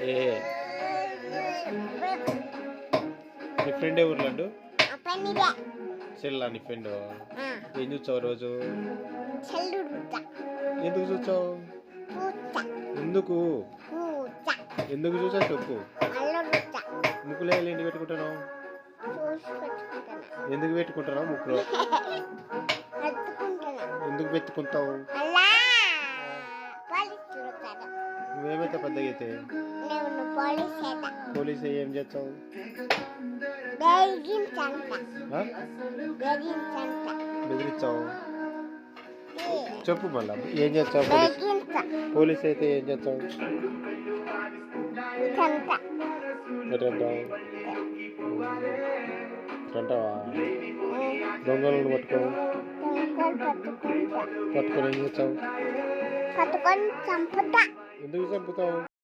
ఏ నీ ఫ్రెండ్ ఎవరు లడ్డు? చెల్లా నీ ఫ్రెండ్? ఏం చూసావు రోజు? ఎందుకు చూసావు? ఎందుకు ఎందుకు చూసావు చెప్పు. ముక్కులో ఏంటి పెట్టుకుంటున్నావు? ఎందుకు పెట్టుకుంటున్నావు ముక్కులో? ఎందుకు పెట్టుకుంటావు? నువ్వేమైతే పెద్దగా అయితే పోలీసు ఏం చేస్తావు? బెదిరించావు? చెప్పు మళ్ళా ఏం చేస్తావు? పోలీసు అయితే ఏం చేస్తావు? అంటావా? దొంగలను పట్టుకొని ఏం చేస్తావు? పట్టుకొని చంపుతా. ఎందుకు చంపుతావు?